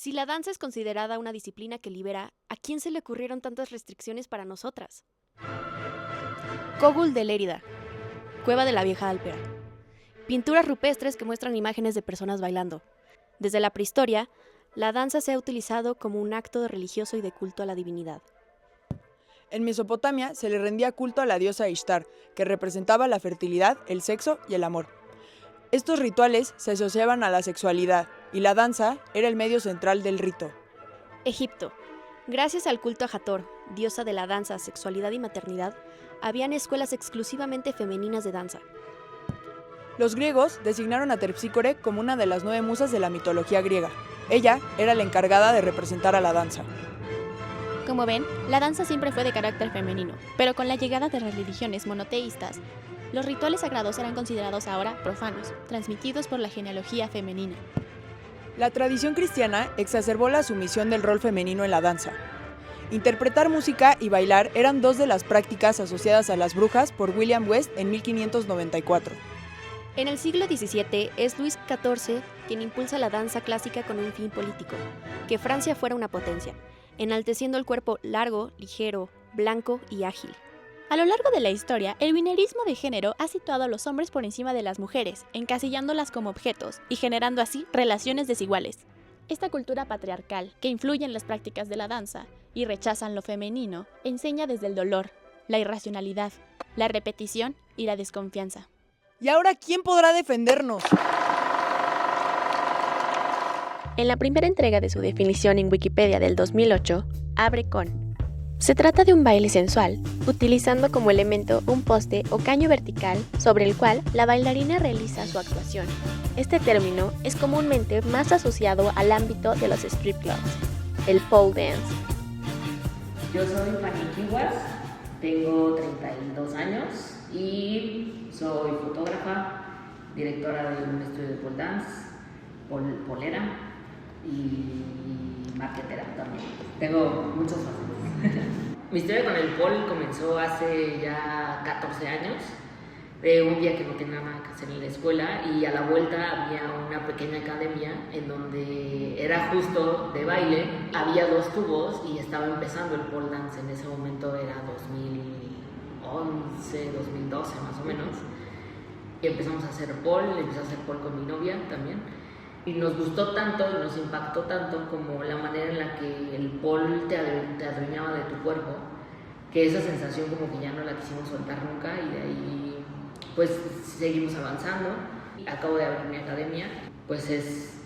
Si la danza es considerada una disciplina que libera, ¿a quién se le ocurrieron tantas restricciones para nosotras? Cogul de Lérida, Cueva de la Vieja Alpera. Pinturas rupestres que muestran imágenes de personas bailando. Desde la prehistoria, la danza se ha utilizado como un acto religioso y de culto a la divinidad. En Mesopotamia se le rendía culto a la diosa Ishtar, que representaba la fertilidad, el sexo y el amor. Estos rituales se asociaban a la sexualidad, y la danza era el medio central del rito. Egipto. Gracias al culto a Hathor, diosa de la danza, sexualidad y maternidad, habían escuelas exclusivamente femeninas de danza. Los griegos designaron a Terpsícore como una de las 9 musas de la mitología griega. Ella era la encargada de representar a la danza. Como ven, la danza siempre fue de carácter femenino, pero con la llegada de las religiones monoteístas, los rituales sagrados eran considerados ahora profanos, transmitidos por la genealogía femenina. La tradición cristiana exacerbó la sumisión del rol femenino en la danza. Interpretar música y bailar eran 2 de las prácticas asociadas a las brujas por William West en 1594. En el siglo XVII es Luis XIV quien impulsa la danza clásica con un fin político, que Francia fuera una potencia, enalteciendo el cuerpo largo, ligero, blanco y ágil. A lo largo de la historia, el binarismo de género ha situado a los hombres por encima de las mujeres, encasillándolas como objetos y generando así relaciones desiguales. Esta cultura patriarcal, que influye en las prácticas de la danza y rechazan lo femenino, enseña desde el dolor, la irracionalidad, la repetición y la desconfianza. ¿Y ahora quién podrá defendernos? En la primera entrega de su definición en Wikipedia del 2008, abre con: se trata de un baile sensual, utilizando como elemento un poste o caño vertical sobre el cual la bailarina realiza su actuación. Este término es comúnmente más asociado al ámbito de los strip clubs, el pole dance. Yo soy Fanny Kiwas, tengo 32 años y soy fotógrafa, directora de un estudio de pole dance, polera y marketera también. Tengo muchos fans. Mi historia con el pole comenzó hace ya 14 años, de un día que no tenía nada que hacer en la escuela y a la vuelta había una pequeña academia en donde era justo de baile, había 2 tubos y estaba empezando el pole dance. En ese momento era 2011, 2012 más o menos, y empezamos a hacer pole, empecé a hacer pole con mi novia también. Y nos gustó tanto y nos impactó tanto como la manera en la que el pole te adueñaba de tu cuerpo, que esa sensación como que ya no la quisimos soltar nunca y de ahí pues seguimos avanzando. Acabo de abrir mi academia, pues es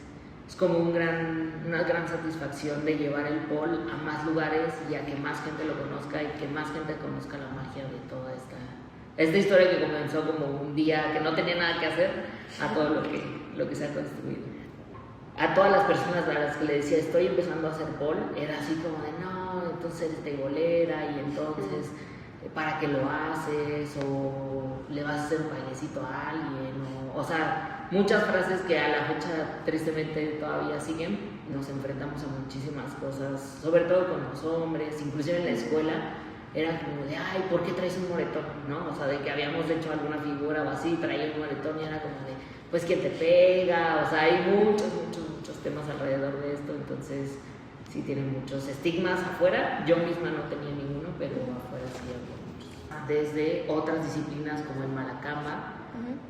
como una gran satisfacción de llevar el pole a más lugares y a que más gente lo conozca y que más gente conozca la magia de toda esta historia que comenzó como un día que no tenía nada que hacer a todo lo que se ha construido. A todas las personas a las que le decía estoy empezando a hacer pole, era así como de no, entonces eres tebolera y entonces ¿para qué lo haces? O le vas a hacer un bailecito a alguien, o sea, muchas frases que a la fecha tristemente todavía siguen. Nos enfrentamos a muchísimas cosas, sobre todo con los hombres, inclusive en la escuela. Era como de, ay, ¿por qué traes un moretón? ¿No? O sea, de que habíamos hecho alguna figura o así, traía un moretón y era como de, pues, ¿quién te pega? O sea, hay muchos temas alrededor de esto, entonces sí tiene muchos estigmas afuera. Yo misma no tenía ninguno, pero afuera sí había muchos. Desde otras disciplinas como el malacamba,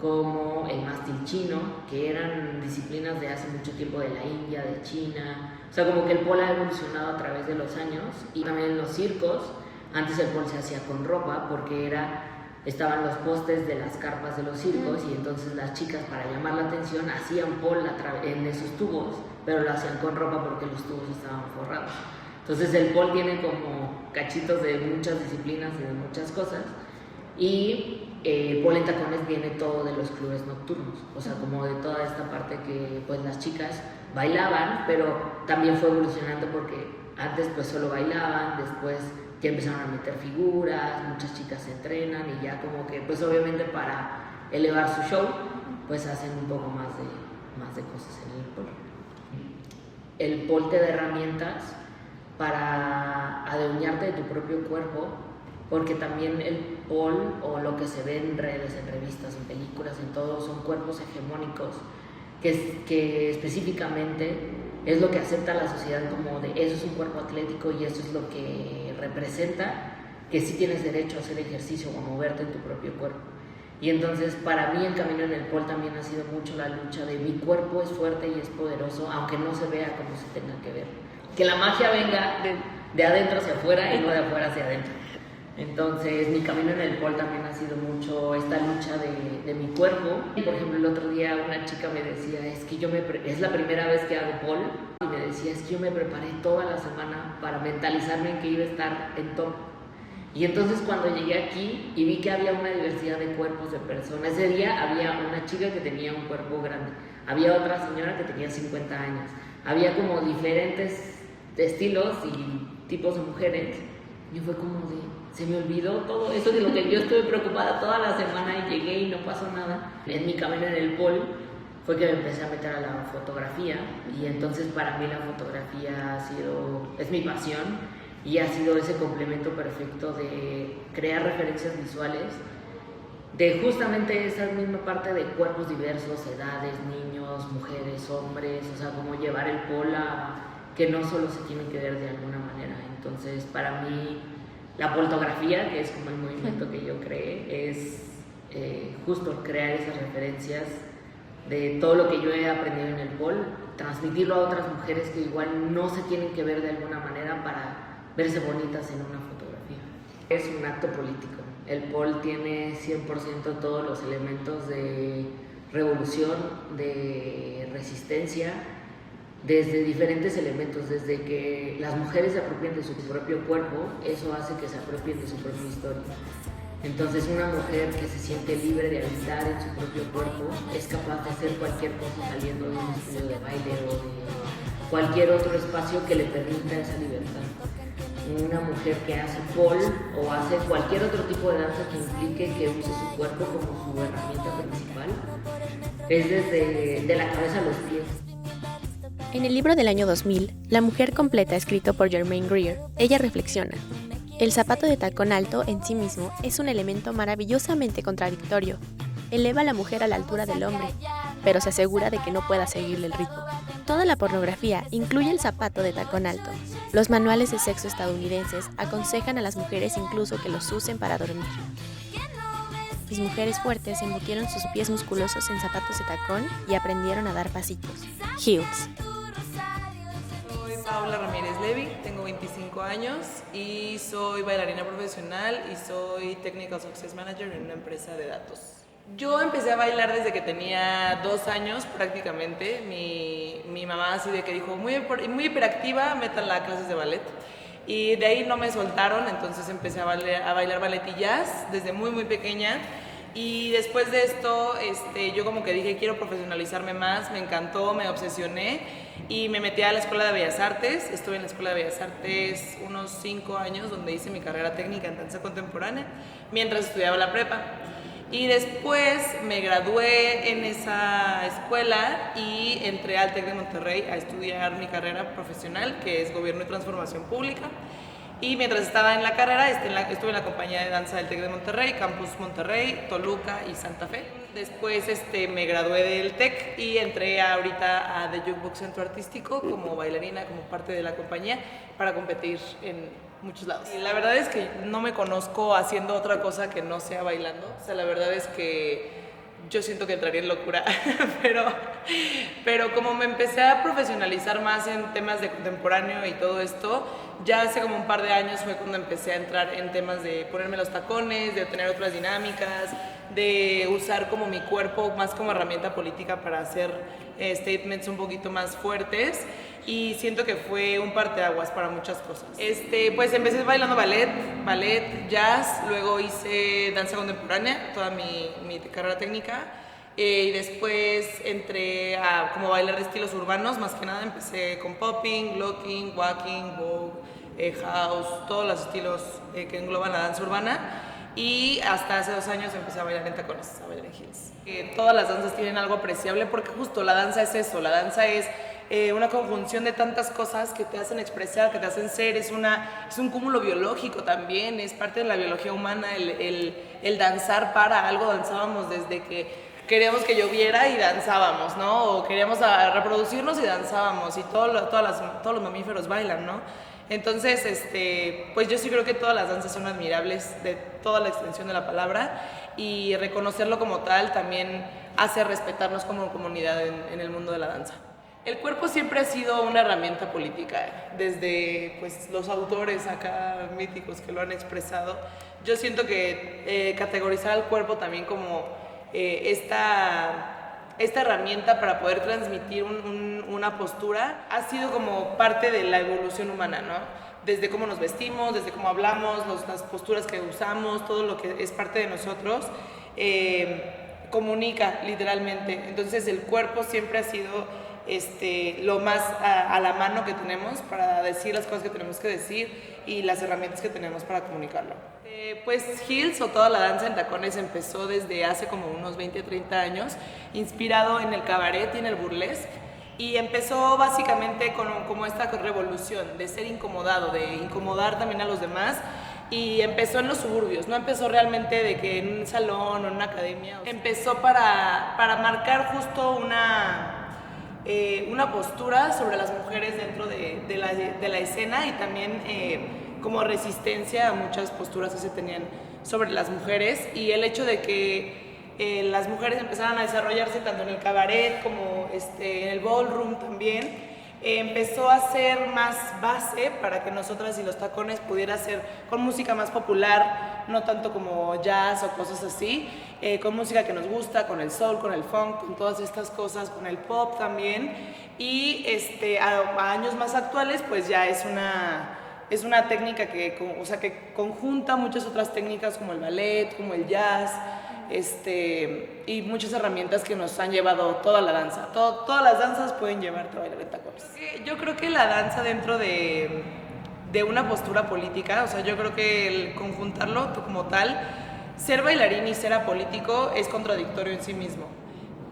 como el mástil chino, que eran disciplinas de hace mucho tiempo de la India, de China. O sea, como que el pole ha evolucionado a través de los años. Y también en los circos, antes el pole se hacía con ropa porque estaban los postes de las carpas de los circos y entonces las chicas, para llamar la atención, hacían pole en esos tubos, pero lo hacían con ropa porque los tubos estaban forrados. Entonces el pole tiene como cachitos de muchas disciplinas y de muchas cosas, y el pole en tacones viene todo de los clubes nocturnos, o sea, como de toda esta parte que pues las chicas bailaban, pero también fue evolucionando porque antes pues solo bailaban, después ya empezaron a meter figuras, muchas chicas se entrenan y ya como que pues obviamente para elevar su show pues hacen un poco más de cosas en el pole. El pole te da herramientas para adueñarte de tu propio cuerpo, porque también el pole o lo que se ve en redes, en revistas, en películas, en todo, son cuerpos hegemónicos que específicamente es lo que acepta la sociedad como de eso es un cuerpo atlético y eso es lo que representa, que sí tienes derecho a hacer ejercicio o a moverte en tu propio cuerpo. Y entonces para mí el camino en el pole también ha sido mucho la lucha de mi cuerpo es fuerte y es poderoso, aunque no se vea como se tenga que ver. Que la magia venga de adentro hacia afuera y no de afuera hacia adentro. Entonces mi camino en el pole también ha sido mucho esta lucha de mi cuerpo. Y por ejemplo el otro día una chica me decía, es que es la primera vez que hago pole, y me decía, es que yo me preparé toda la semana para mentalizarme en que iba a estar en top. Y entonces cuando llegué aquí y vi que había una diversidad de cuerpos de personas, ese día había una chica que tenía un cuerpo grande, había otra señora que tenía 50 años, había como diferentes estilos y tipos de mujeres, y fue como de, se me olvidó todo eso de lo que yo estuve preocupada toda la semana y llegué y no pasó nada. En mi camino en el pole fue que me empecé a meter a la fotografía, y entonces para mí la fotografía es mi pasión, y ha sido ese complemento perfecto de crear referencias visuales de justamente esa misma parte de cuerpos diversos, edades, niños, mujeres, hombres, o sea, como llevar el pole a que no solo se tiene que ver de alguna manera. Entonces, para mí, la poltografía, que es como el movimiento que yo creé, es justo crear esas referencias de todo lo que yo he aprendido en el pole, transmitirlo a otras mujeres que igual no se tienen que ver de alguna manera para verse bonitas en una fotografía. Es un acto político. El pole tiene 100% todos los elementos de revolución, de resistencia, desde diferentes elementos, desde que las mujeres se apropien de su propio cuerpo, eso hace que se apropien de su propia historia. Entonces una mujer que se siente libre de habitar en su propio cuerpo es capaz de hacer cualquier cosa saliendo de un estudio de baile o de cualquier otro espacio que le permita esa libertad. Una mujer que hace pole o hace cualquier otro tipo de danza que implique que use su cuerpo como su herramienta principal, es desde la cabeza a los pies. En el libro del año 2000, La mujer completa, escrito por Germaine Greer, ella reflexiona: el zapato de tacón alto en sí mismo es un elemento maravillosamente contradictorio. Eleva a la mujer a la altura del hombre, pero se asegura de que no pueda seguirle el ritmo. Toda la pornografía incluye el zapato de tacón alto. Los manuales de sexo estadounidenses aconsejan a las mujeres incluso que los usen para dormir. Mis mujeres fuertes embutieron sus pies musculosos en zapatos de tacón y aprendieron a dar pasitos. Heels. Soy Paula Ramírez Levy, tengo 25 años y soy bailarina profesional y soy Technical Success Manager en una empresa de datos. Yo empecé a bailar desde que tenía 2 años prácticamente. Mi mamá así de que dijo, muy hiperactiva, métanla a clases de ballet. Y de ahí no me soltaron, entonces empecé a bailar ballet y jazz desde muy pequeña. Y después de esto, yo como que dije, quiero profesionalizarme más, me encantó, me obsesioné y me metí a la Escuela de Bellas Artes. Estuve en la Escuela de Bellas Artes unos 5 años, donde hice mi carrera técnica en danza contemporánea, mientras estudiaba la prepa. Y después me gradué en esa escuela y entré al TEC de Monterrey a estudiar mi carrera profesional, que es Gobierno y Transformación Pública. Y mientras estaba en la carrera, estuve en la compañía de danza del TEC de Monterrey, Campus Monterrey, Toluca y Santa Fe. Después me gradué del TEC y entré ahorita a The Jukebox Centro Artístico como bailarina, como parte de la compañía, para competir en muchos lados. Y la verdad es que no me conozco haciendo otra cosa que no sea bailando. O sea, la verdad es que yo siento que entraría en locura, pero como me empecé a profesionalizar más en temas de contemporáneo y todo esto, ya hace como un par de años fue cuando empecé a entrar en temas de ponerme los tacones, de tener otras dinámicas, de usar como mi cuerpo más como herramienta política para hacer statements un poquito más fuertes, y siento que fue un parteaguas para muchas cosas. Pues empecé bailando ballet, jazz, luego hice danza contemporánea, toda mi carrera técnica, y después entré a como bailar de estilos urbanos, más que nada empecé con popping, locking, walking, vogue, house, todos los estilos que engloban la danza urbana. Y hasta hace 2 años empecé a bailar en tacones, a bailar en heels. Todas las danzas tienen algo apreciable porque justo la danza es eso, la danza es una conjunción de tantas cosas que te hacen expresar, que te hacen ser, es un cúmulo biológico también, es parte de la biología humana el danzar para algo. Danzábamos desde que queríamos que lloviera y danzábamos, ¿no? O queríamos reproducirnos y danzábamos, y todos los mamíferos bailan, ¿no? Entonces, pues yo sí creo que todas las danzas son admirables de toda la extensión de la palabra, y reconocerlo como tal también hace respetarnos como comunidad en el mundo de la danza. El cuerpo siempre ha sido una herramienta política, desde pues, los autores acá míticos que lo han expresado. Yo siento que categorizar al cuerpo también como esta herramienta para poder transmitir una postura ha sido como parte de la evolución humana, ¿no? Desde cómo nos vestimos, desde cómo hablamos, las posturas que usamos, todo lo que es parte de nosotros, comunica literalmente. Entonces el cuerpo siempre ha sido lo más a la mano que tenemos para decir las cosas que tenemos que decir y las herramientas que tenemos para comunicarlo. Pues Heels, o toda la danza en tacones, empezó desde hace como unos 20 o 30 años, inspirado en el cabaret y en el burlesque, y empezó básicamente como esta revolución de ser incomodado, de incomodar también a los demás, y empezó en los suburbios, no empezó realmente de que en un salón o en una academia, empezó para marcar justo una postura sobre las mujeres dentro de la escena, y también como resistencia a muchas posturas que se tenían sobre las mujeres, y el hecho de que las mujeres empezaran a desarrollarse tanto en el cabaret como en el ballroom también, empezó a ser más base para que nosotras y los tacones pudiera ser con música más popular, no tanto como jazz o cosas así, con música que nos gusta, con el soul, con el funk, con todas estas cosas, con el pop también, y a años más actuales pues ya es una técnica que conjunta muchas otras técnicas como el ballet, como el jazz, y muchas herramientas que nos han llevado toda la danza. Todas las danzas pueden llevarte a bailar en tacones. Yo creo que la danza dentro de una postura política, o sea, yo creo que el conjuntarlo como tal, ser bailarín y ser apolítico es contradictorio en sí mismo.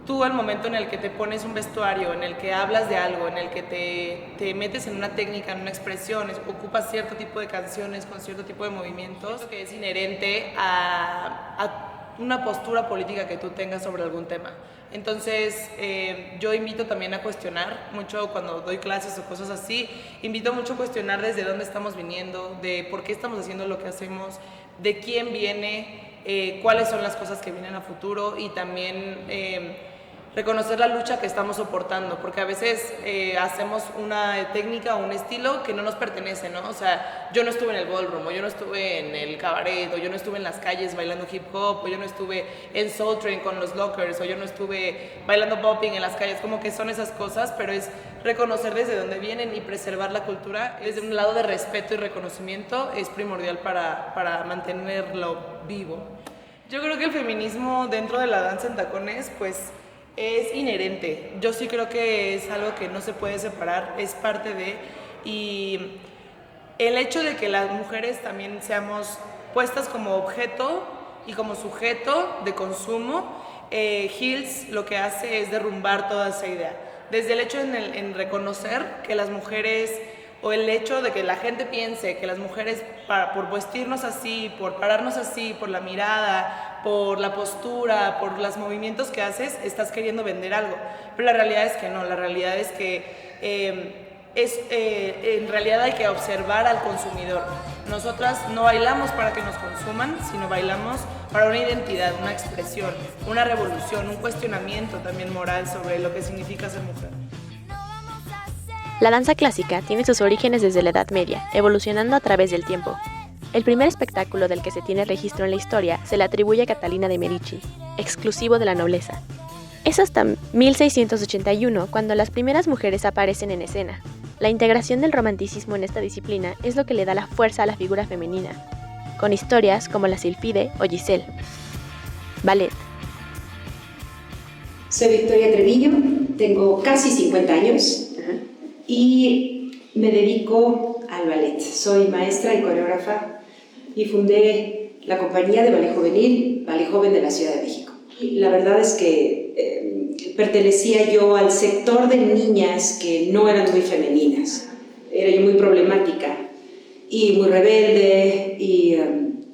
Tú, al momento en el que te pones un vestuario, en el que hablas de algo, en el que te metes en una técnica, en una expresión, ocupas cierto tipo de canciones con cierto tipo de movimientos, que es inherente a una postura política que tú tengas sobre algún tema. Entonces, yo invito también a cuestionar mucho cuando doy clases o cosas así, invito mucho a cuestionar desde dónde estamos viniendo, de por qué estamos haciendo lo que hacemos, de quién viene, cuáles son las cosas que vienen a futuro, y también reconocer la lucha que estamos soportando, porque a veces hacemos una técnica o un estilo que no nos pertenece, ¿no? O sea, yo no estuve en el ballroom, o yo no estuve en el cabaret, o yo no estuve en las calles bailando hip hop, o yo no estuve en Soul Train con los Lockers, o yo no estuve bailando popping en las calles, como que son esas cosas, pero es reconocer desde dónde vienen y preservar la cultura desde un lado de respeto y reconocimiento es primordial para mantenerlo vivo. Yo creo que el feminismo dentro de la danza en tacones, pues, es inherente. Yo sí creo que es algo que no se puede separar, es parte de, y el hecho de que las mujeres también seamos puestas como objeto y como sujeto de consumo, Heels lo que hace es derrumbar toda esa idea. Desde el hecho en reconocer que las mujeres, o el hecho de que la gente piense que las mujeres, por vestirnos así, por pararnos así, por la mirada, por la postura, por los movimientos que haces, estás queriendo vender algo. Pero la realidad es que no, la realidad es que en realidad hay que observar al consumidor. Nosotras no bailamos para que nos consuman, sino bailamos para una identidad, una expresión, una revolución, un cuestionamiento también moral sobre lo que significa ser mujer. La danza clásica tiene sus orígenes desde la Edad Media, evolucionando a través del tiempo. El primer espectáculo del que se tiene registro en la historia se le atribuye a Catalina de Medici, exclusivo de la nobleza. Es hasta 1681 cuando las primeras mujeres aparecen en escena. La integración del romanticismo en esta disciplina es lo que le da la fuerza a la figura femenina, con historias como la Silfide o Giselle. Ballet. Soy Victoria Treviño, tengo casi 50 años y me dedico al ballet. Soy maestra y coreógrafa y fundé la compañía de ballet juvenil, Ballet Joven de la Ciudad de México. Y la verdad es que pertenecía yo al sector de niñas que no eran muy femeninas. Era yo muy problemática y muy rebelde, y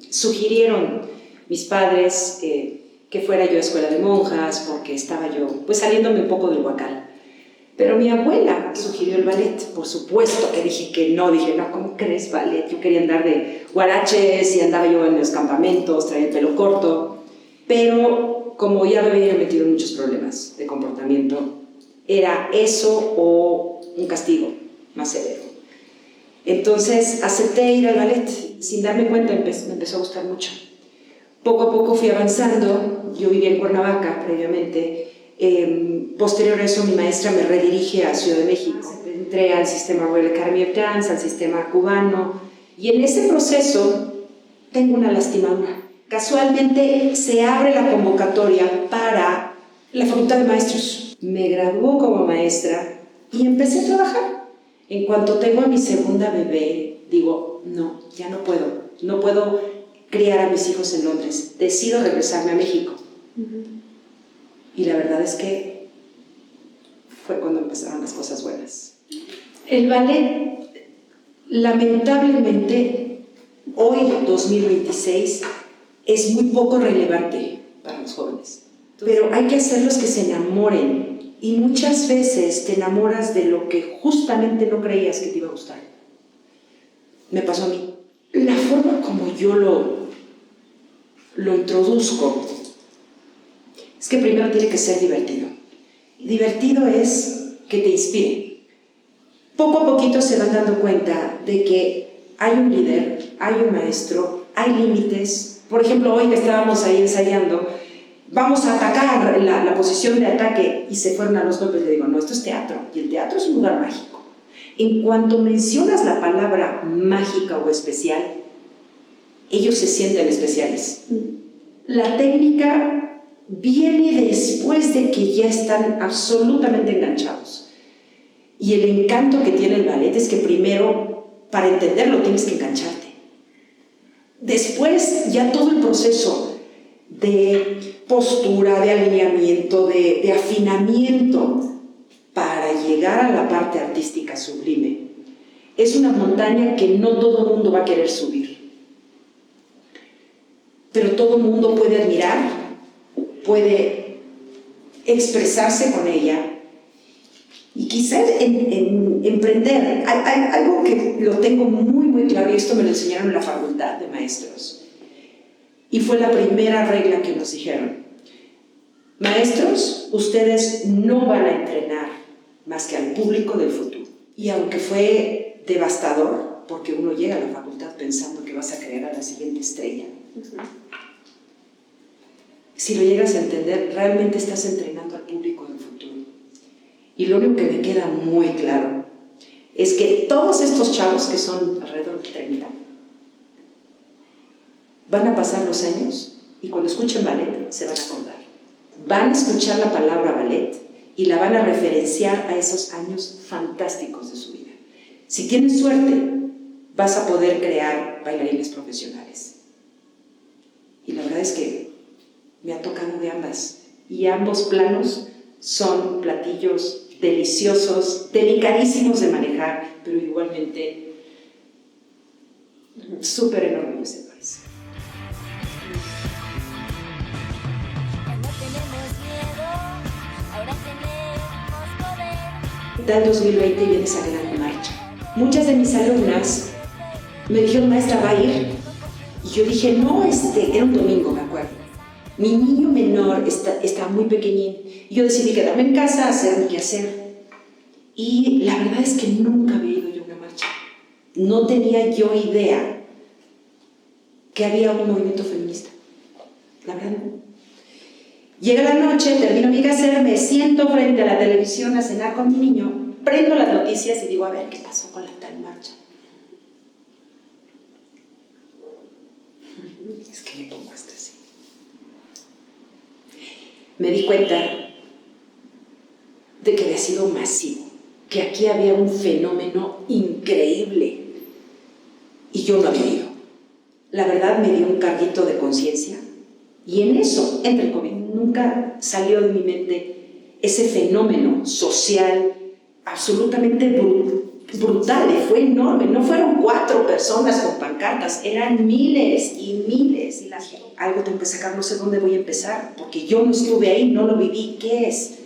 sugirieron mis padres que que fuera yo a escuela de monjas, porque estaba yo pues saliéndome un poco del huacal. Pero mi abuela sugirió el ballet, por supuesto que dije, no, ¿cómo crees ballet? Yo quería andar de guaraches y andaba yo en los campamentos, traía el pelo corto, pero como ya me había metido en muchos problemas de comportamiento, era eso o un castigo más severo. Entonces acepté ir al ballet, sin darme cuenta me empezó a gustar mucho. Poco a poco fui avanzando, yo vivía en Cuernavaca previamente. Posterior a eso mi maestra me redirige a Ciudad de México. Entré al sistema Royal Academy of Dance, al sistema cubano, y en ese proceso tengo una lastimadura. Casualmente se abre la convocatoria para la Facultad de Maestros. Me graduó como maestra y empecé a trabajar. En cuanto tengo a mi segunda bebé, digo, no, ya no puedo criar a mis hijos en Londres. Decido regresarme a México. Y la verdad es que fue cuando empezaron las cosas buenas. El ballet, lamentablemente, hoy, 2026, es muy poco relevante para los jóvenes. Pero hay que hacerlos que se enamoren. Y muchas veces te enamoras de lo que justamente no creías que te iba a gustar. Me pasó a mí. La forma como yo lo introduzco es que primero tiene que ser divertido. Divertido es que te inspire. Poco a poquito se van dando cuenta de que hay un líder, hay un maestro, hay límites. Por ejemplo, hoy que estábamos ahí ensayando, vamos a atacar la posición de ataque y se fueron a los golpes. Le digo, no, esto es teatro y el teatro es un lugar mágico. En cuanto mencionas la palabra mágica o especial, ellos se sienten especiales. La técnica viene después de que ya están absolutamente enganchados. Y el encanto que tiene el ballet es que primero, para entenderlo, tienes que engancharte. Después, ya todo el proceso de postura, de alineamiento, de afinamiento para llegar a la parte artística sublime, es una montaña que no todo el mundo va a querer subir. Pero todo el mundo puede admirar, puede expresarse con ella y quizás emprender. Hay algo que lo tengo muy, muy claro, y esto me lo enseñaron en la Facultad de Maestros. Y fue la primera regla que nos dijeron. Maestros, ustedes no van a entrenar más que al público del futuro. Y aunque fue devastador, porque uno llega a la facultad pensando que vas a crear a la siguiente estrella, si lo llegas a entender, realmente estás entrenando al público del futuro. Y lo único que me queda muy claro es que todos estos chavos, que son alrededor de 30, van a pasar los años y cuando escuchen ballet se van a acordar. Van a escuchar la palabra ballet y la van a referenciar a esos años fantásticos de su vida. Si tienes suerte, vas a poder crear bailarines profesionales. Y la verdad es que me ha tocado de ambas. Y ambos planos son platillos deliciosos, delicadísimos de manejar, pero igualmente súper enorgullecedores. Da el 2020 y viene esa gran marcha. Muchas de mis alumnas me dijeron, maestra, ¿va a ir? Y yo dije, no, era un domingo, me acuerdo. Mi niño menor está muy pequeñín y yo decidí quedarme en casa, hacer lo que hacer. Y la verdad es que nunca había ido yo a una marcha. No tenía yo idea que había un movimiento feminista. La verdad no. Llega la noche, termino mi quehacer, me siento frente a la televisión a cenar con mi niño, prendo las noticias y digo, a ver, ¿qué pasó con la tal marcha? Es que le pongo hasta así. Me di cuenta de que había sido masivo, que aquí había un fenómeno increíble y yo no había ido. La verdad me dio un carguito de conciencia y en eso entra el COVID. Nunca salió de mi mente ese fenómeno social absolutamente brutal, fue enorme. No fueron 4 personas con pancartas, eran miles y miles. Y algo tengo que sacar, no sé dónde voy a empezar, porque yo no estuve ahí, no lo viví. ¿Qué es?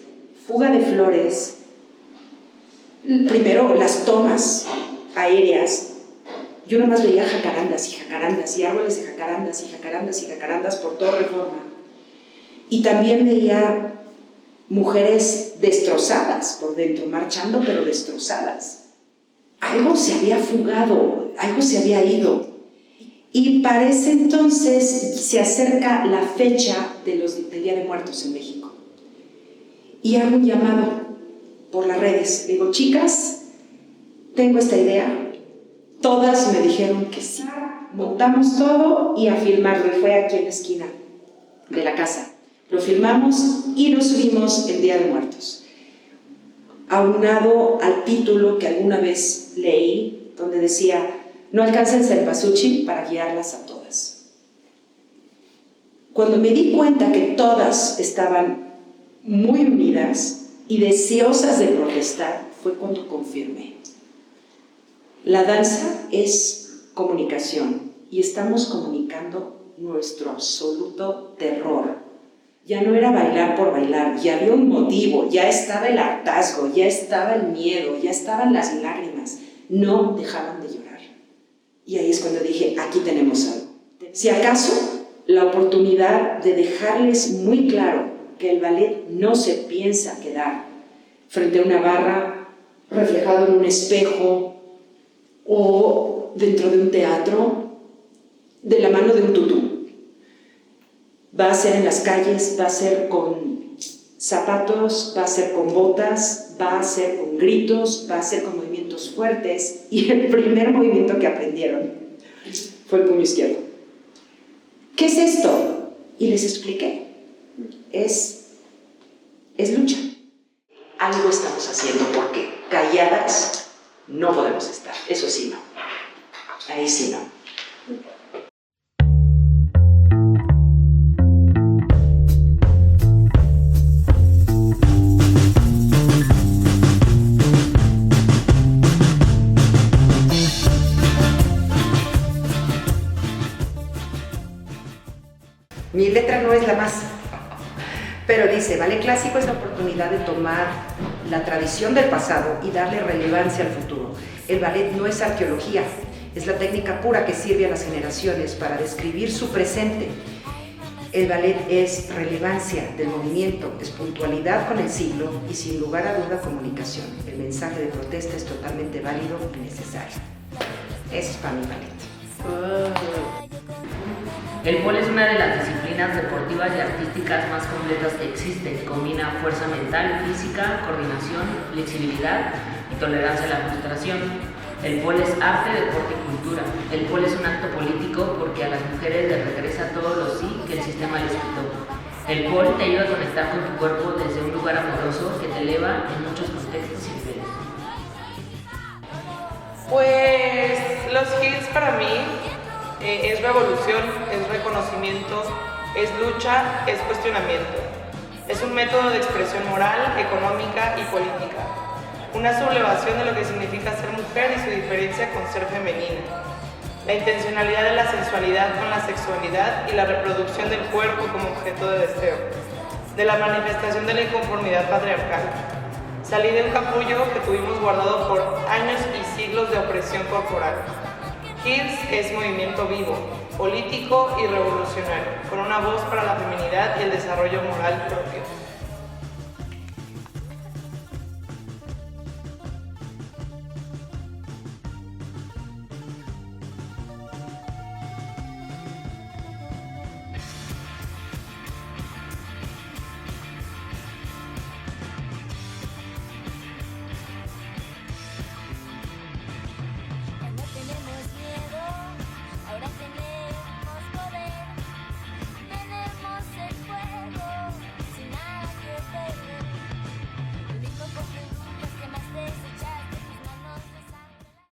Fuga de flores. Primero, las tomas aéreas. Yo nomás veía jacarandas y árboles de jacarandas y jacarandas y jacarandas por toda Reforma. Y también veía mujeres destrozadas por dentro, marchando pero destrozadas. Algo se había fugado, algo se había ido. Y para ese entonces se acerca la fecha del Día de Muertos en México. Y hago un llamado por las redes. Digo, chicas, tengo esta idea. Todas me dijeron que sí. Montamos todo y a filmarlo. Y fue aquí en la esquina de la casa. Lo filmamos y lo subimos el Día de Muertos. Aunado al título que alguna vez leí, donde decía, no alcanza el cempasúchil para guiarlas a todas. Cuando me di cuenta que todas estaban muy unidas y deseosas de protestar, fue cuando confirmé. La danza es comunicación y estamos comunicando nuestro absoluto terror. Ya no era bailar por bailar, ya había un motivo, ya estaba el hartazgo, ya estaba el miedo, ya estaban las lágrimas. No dejaban de llorar. Y ahí es cuando dije, aquí tenemos algo. Si acaso, la oportunidad de dejarles muy claro que el ballet no se piensa quedar frente a una barra, reflejado en un espejo o dentro de un teatro, de la mano de un tutú. Va a ser en las calles, va a ser con zapatos, va a ser con botas, va a ser con gritos, va a ser con movimientos fuertes. Y el primer movimiento que aprendieron fue el puño izquierdo. ¿Qué es esto? Y les expliqué. Es lucha. Algo estamos haciendo porque calladas no podemos estar. Eso sí no. Ahí sí no. Mi letra no es la más, pero dice, ballet clásico es la oportunidad de tomar la tradición del pasado y darle relevancia al futuro. El ballet no es arqueología, es la técnica pura que sirve a las generaciones para describir su presente. El ballet es relevancia del movimiento, es puntualidad con el siglo y sin lugar a duda comunicación. El mensaje de protesta es totalmente válido y necesario. Eso es para mi ballet. El pole es una de las disciplinas deportivas y artísticas más completas que existen. Combina fuerza mental, física, coordinación, flexibilidad y tolerancia a la frustración. El pole es arte, deporte y cultura. El pole es un acto político porque a las mujeres les regresa todos los sí que el sistema les quitó. El pole te ayuda a conectar con tu cuerpo desde un lugar amoroso que te eleva en muchos contextos y niveles. Pues los hits para mí es revolución, es reconocimiento, es lucha, es cuestionamiento. Es un método de expresión moral, económica y política. Una sublevación de lo que significa ser mujer y su diferencia con ser femenina. La intencionalidad de la sensualidad con la sexualidad y la reproducción del cuerpo como objeto de deseo. De la manifestación de la inconformidad patriarcal. Salir del capullo que tuvimos guardado por años y siglos de opresión corporal. Hills es movimiento vivo, político y revolucionario, con una voz para la feminidad y el desarrollo moral propio.